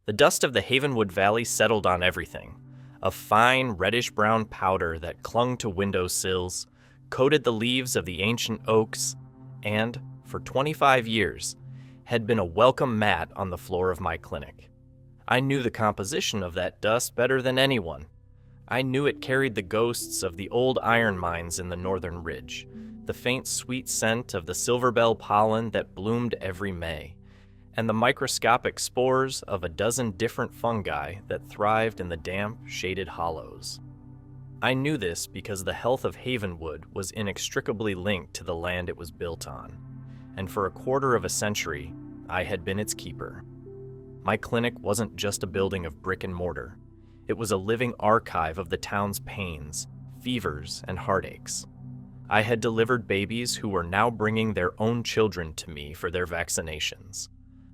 The dust of the Havenwood Valley settled on everything, a fine reddish-brown powder that clung to windowsills, coated the leaves of the ancient oaks, and, for 25 years, had been a welcome mat on the floor of my clinic. I knew the composition of that dust better than anyone. I knew it carried the ghosts of the old iron mines in the northern ridge, the faint sweet scent of the silverbell pollen that bloomed every May, and the microscopic spores of a dozen different fungi that thrived in the damp, shaded hollows. I knew this because the health of Havenwood was inextricably linked to the land it was built on, and for a quarter of a century, I had been its keeper. My clinic wasn't just a building of brick and mortar. It was a living archive of the town's pains, fevers, and heartaches. I had delivered babies who were now bringing their own children to me for their vaccinations.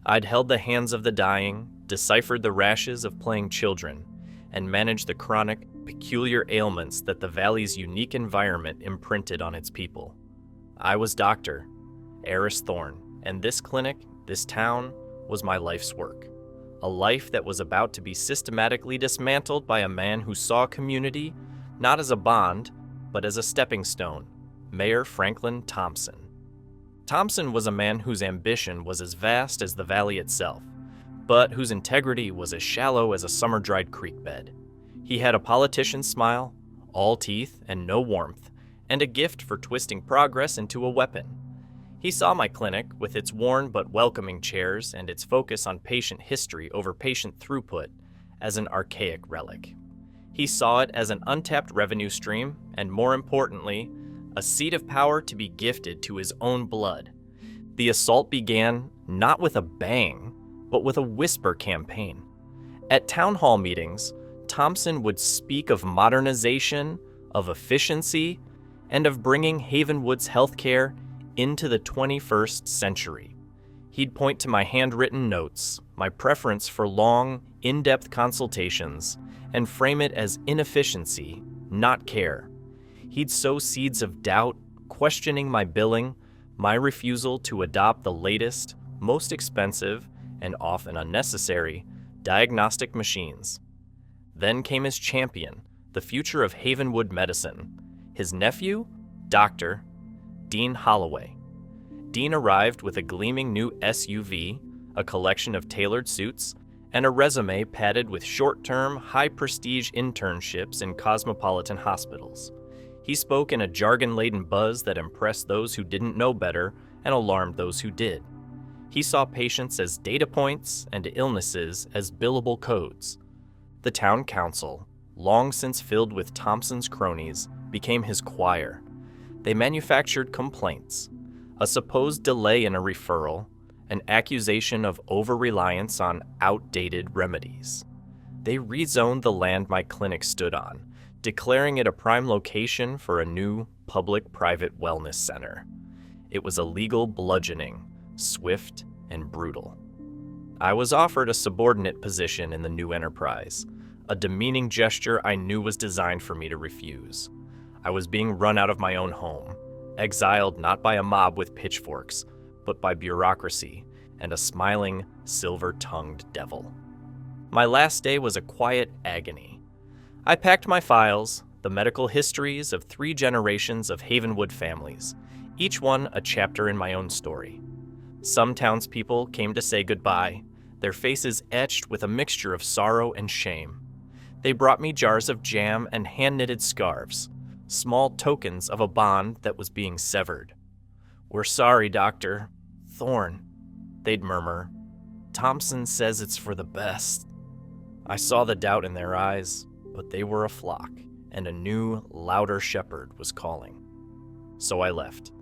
I'd held the hands of the dying, deciphered the rashes of playing children, and managed the chronic, peculiar ailments that the valley's unique environment imprinted on its people. I was Dr. Aris Thorne, and this clinic, this town, was my life's work. A life that was about to be systematically dismantled by a man who saw community not as a bond, but as a stepping stone, Mayor Franklin Thompson. Thompson was a man whose ambition was as vast as the valley itself, but whose integrity was as shallow as a summer-dried creek bed. He had a politician's smile, all teeth and no warmth, and a gift for twisting progress into a weapon. He saw my clinic, with its worn but welcoming chairs and its focus on patient history over patient throughput, as an archaic relic. He saw it as an untapped revenue stream, and more importantly, a seat of power to be gifted to his own blood. The assault began not with a bang, but with a whisper campaign. At town hall meetings, Thompson would speak of modernization, of efficiency, and of bringing Havenwood's healthcare into the 21st century. He'd point to my handwritten notes, my preference for long, in-depth consultations, and frame it as inefficiency, not care. He'd sow seeds of doubt, questioning my billing, my refusal to adopt the latest, most expensive, and often unnecessary, diagnostic machines. Then came his champion, the future of Havenwood medicine, his nephew, Dr. Dean Holloway. Dean arrived with a gleaming new SUV, a collection of tailored suits, and a resume padded with short-term, high-prestige internships in cosmopolitan hospitals. He spoke in a jargon-laden buzz that impressed those who didn't know better and alarmed those who did. He saw patients as data points and illnesses as billable codes. The town council, long since filled with Thompson's cronies, became his choir. They manufactured complaints, a supposed delay in a referral, an accusation of over-reliance on outdated remedies. They rezoned the land my clinic stood on, declaring it a prime location for a new public-private wellness center. It was a legal bludgeoning, swift and brutal. I was offered a subordinate position in the new enterprise, a demeaning gesture I knew was designed for me to refuse. I was being run out of my own home, exiled not by a mob with pitchforks, but by bureaucracy and a smiling, silver-tongued devil. My last day was a quiet agony. I packed my files, the medical histories of 3 generations of Havenwood families, each one a chapter in my own story. Some townspeople came to say goodbye, their faces etched with a mixture of sorrow and shame. They brought me jars of jam and hand-knitted scarves, small tokens of a bond that was being severed. "We're sorry, Dr. Thorne," they'd murmur. "Thompson says it's for the best." I saw the doubt in their eyes, but they were a flock, and a new, louder shepherd was calling. So I left.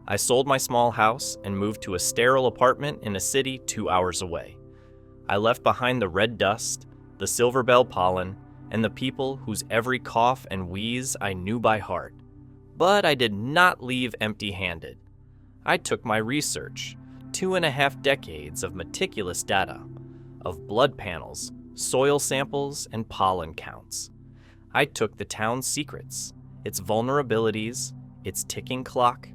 I sold my small house and moved to a sterile apartment in a city 2 hours away. I left behind the red dust, the silverbell pollen, and the people whose every cough and wheeze I knew by heart. But I did not leave empty-handed. I took my research, 2.5 decades of meticulous data, of blood panels, soil samples, and pollen counts. I took the town's secrets, its vulnerabilities, its ticking clock.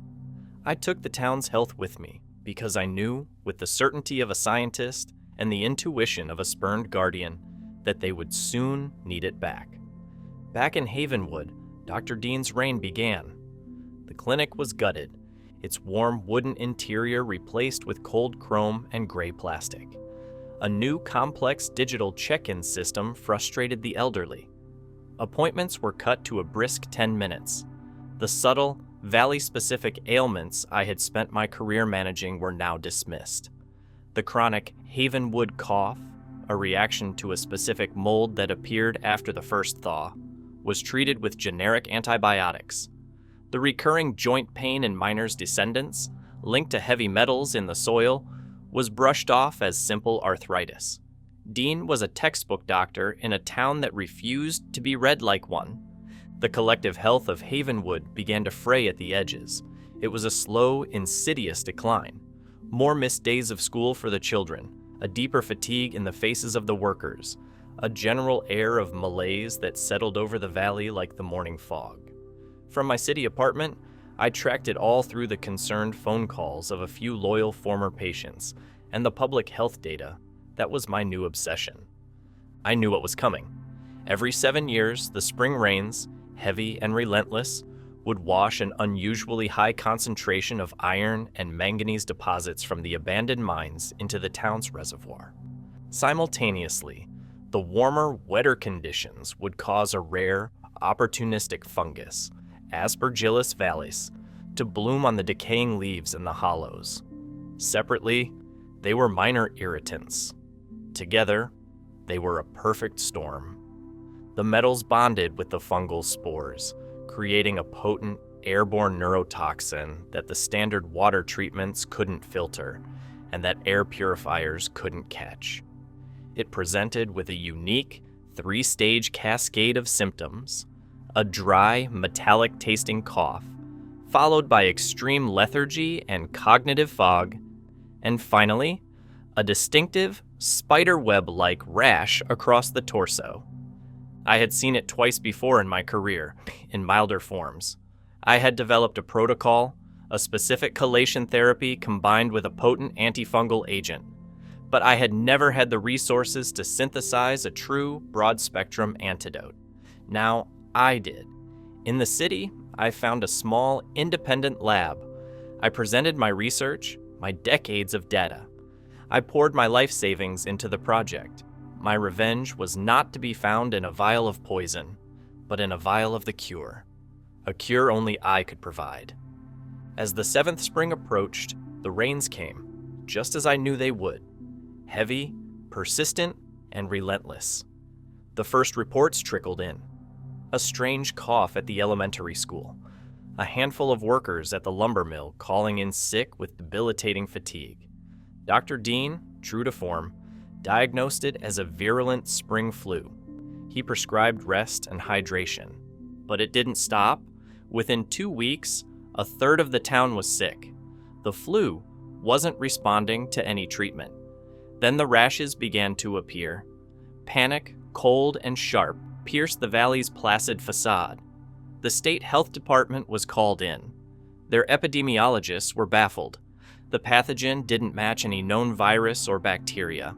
I took the town's health with me because I knew, with the certainty of a scientist and the intuition of a spurned guardian that they would soon need it back. Back in Havenwood, Dr. Dean's reign began. The clinic was gutted, its warm wooden interior replaced with cold chrome and gray plastic. A new complex digital check-in system frustrated the elderly. Appointments were cut to a brisk 10 minutes. The subtle, valley-specific ailments I had spent my career managing were now dismissed. The chronic Havenwood cough, a reaction to a specific mold that appeared after the first thaw, was treated with generic antibiotics. The recurring joint pain in miners' descendants, linked to heavy metals in the soil, was brushed off as simple arthritis. Dean was a textbook doctor in a town that refused to be read like one. The collective health of Havenwood began to fray at the edges. It was a slow, insidious decline. More missed days of school for the children, a deeper fatigue in the faces of the workers, a general air of malaise that settled over the valley like the morning fog. From my city apartment, I tracked it all through the concerned phone calls of a few loyal former patients and the public health data. That was my new obsession. I knew what was coming. Every 7 years, the spring rains, heavy and relentless, would wash an unusually high concentration of iron and manganese deposits from the abandoned mines into the town's reservoir. Simultaneously, the warmer, wetter conditions would cause a rare, opportunistic fungus, Aspergillus vallis, to bloom on the decaying leaves in the hollows. Separately, they were minor irritants. Together, they were a perfect storm. The metals bonded with the fungal spores, creating a potent, airborne neurotoxin that the standard water treatments couldn't filter and that air purifiers couldn't catch. It presented with a unique, 3-stage cascade of symptoms: a dry, metallic-tasting cough, followed by extreme lethargy and cognitive fog, and finally, a distinctive, spiderweb-like rash across the torso. I had seen it twice before in my career, in milder forms. I had developed a protocol, a specific chelation therapy combined with a potent antifungal agent, but I had never had the resources to synthesize a true, broad-spectrum antidote. Now, I did. In the city, I found a small, independent lab. I presented my research, my decades of data. I poured my life savings into the project. My revenge was not to be found in a vial of poison, but in a vial of the cure. A cure only I could provide. As the 7th spring approached, the rains came, just as I knew they would. Heavy, persistent, and relentless. The first reports trickled in. A strange cough at the elementary school. A handful of workers at the lumber mill calling in sick with debilitating fatigue. Dr. Dean, true to form, diagnosed it as a virulent spring flu. He prescribed rest and hydration. But it didn't stop. Within 2 weeks, a third of the town was sick. The flu wasn't responding to any treatment. Then the rashes began to appear. Panic, cold, and sharp pierced the valley's placid facade. The state health department was called in. Their epidemiologists were baffled. The pathogen didn't match any known virus or bacteria.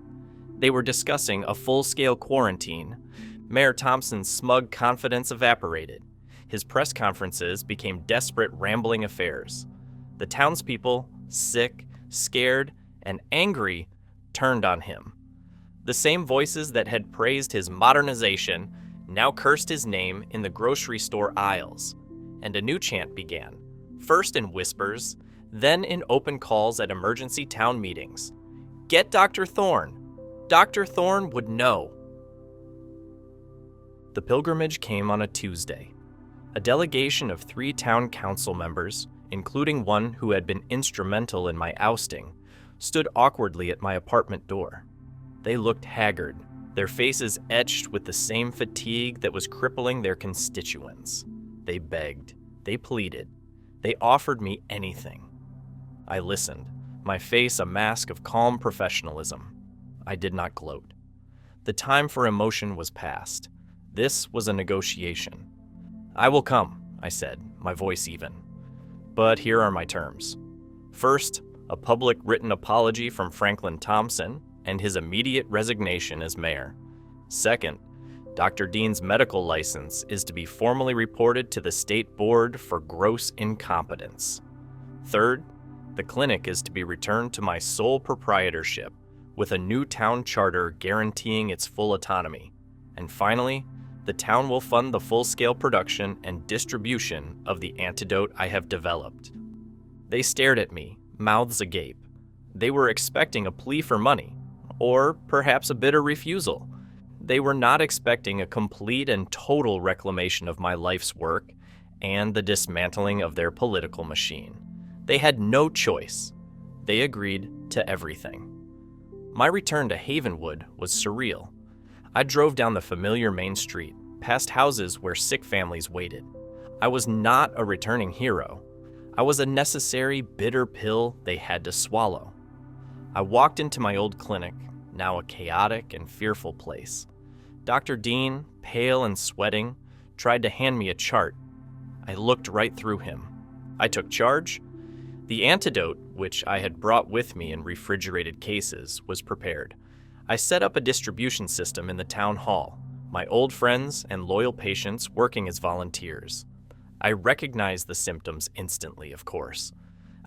They were discussing a full-scale quarantine. Mayor Thompson's smug confidence evaporated. His press conferences became desperate, rambling affairs. The townspeople, sick, scared, and angry, turned on him. The same voices that had praised his modernization now cursed his name in the grocery store aisles, and a new chant began, first in whispers, then in open calls at emergency town meetings. Get Dr. Thorne. Dr. Thorne would know. The pilgrimage came on a Tuesday. A delegation of 3 town council members, including one who had been instrumental in my ousting, stood awkwardly at my apartment door. They looked haggard, their faces etched with the same fatigue that was crippling their constituents. They begged, they pleaded, they offered me anything. I listened, my face a mask of calm professionalism. I did not gloat. The time for emotion was past. This was a negotiation. I will come, I said, my voice even. But here are my terms. First, a public written apology from Franklin Thompson, and his immediate resignation as mayor. Second, Dr. Dean's medical license is to be formally reported to the state board for gross incompetence. Third, the clinic is to be returned to my sole proprietorship, with a new town charter guaranteeing its full autonomy. And finally, the town will fund the full-scale production and distribution of the antidote I have developed. They stared at me, mouths agape. They were expecting a plea for money, or perhaps a bitter refusal. They were not expecting a complete and total reclamation of my life's work and the dismantling of their political machine. They had no choice. They agreed to everything. My return to Havenwood was surreal. I drove down the familiar main street, past houses where sick families waited. I was not a returning hero. I was a necessary bitter pill they had to swallow. I walked into my old clinic, now a chaotic and fearful place. Dr. Dean, pale and sweating, tried to hand me a chart. I looked right through him. I took charge. The antidote, which I had brought with me in refrigerated cases, was prepared. I set up a distribution system in the town hall, my old friends and loyal patients working as volunteers. I recognized the symptoms instantly, of course.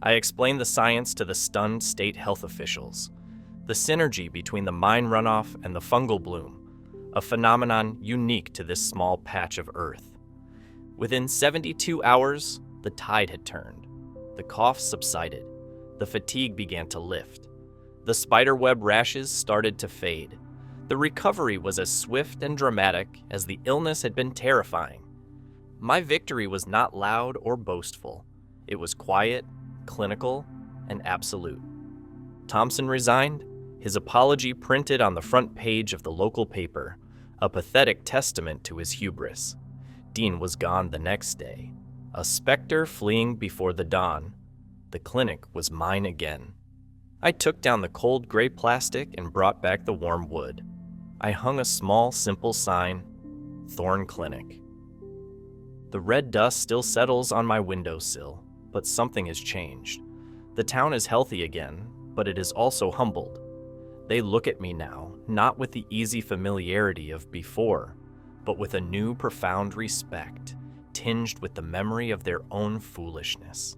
I explained the science to the stunned state health officials. The synergy between the mine runoff and the fungal bloom, a phenomenon unique to this small patch of earth. Within 72 hours, the tide had turned. The cough subsided. The fatigue began to lift. The spiderweb rashes started to fade. The recovery was as swift and dramatic as the illness had been terrifying. My victory was not loud or boastful. It was quiet, clinical, and absolute. Thompson resigned, his apology printed on the front page of the local paper, a pathetic testament to his hubris. Dean was gone the next day, a specter fleeing before the dawn. The clinic was mine again. I took down the cold gray plastic and brought back the warm wood. I hung a small, simple sign, Thorne Clinic. The red dust still settles on my windowsill, but something has changed. The town is healthy again, but it is also humbled. They look at me now, not with the easy familiarity of before, but with a new profound respect, tinged with the memory of their own foolishness.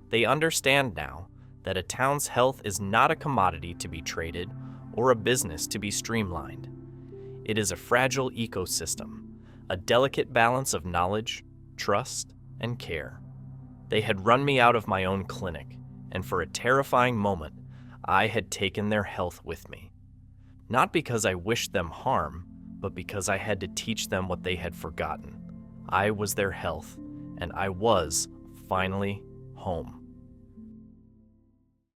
They understand now that a town's health is not a commodity to be traded or a business to be streamlined. It is a fragile ecosystem, a delicate balance of knowledge, trust, and care. They had run me out of my own clinic, and for a terrifying moment, I had taken their health with me. Not because I wished them harm, but because I had to teach them what they had forgotten. I was their health, and I was, finally, home.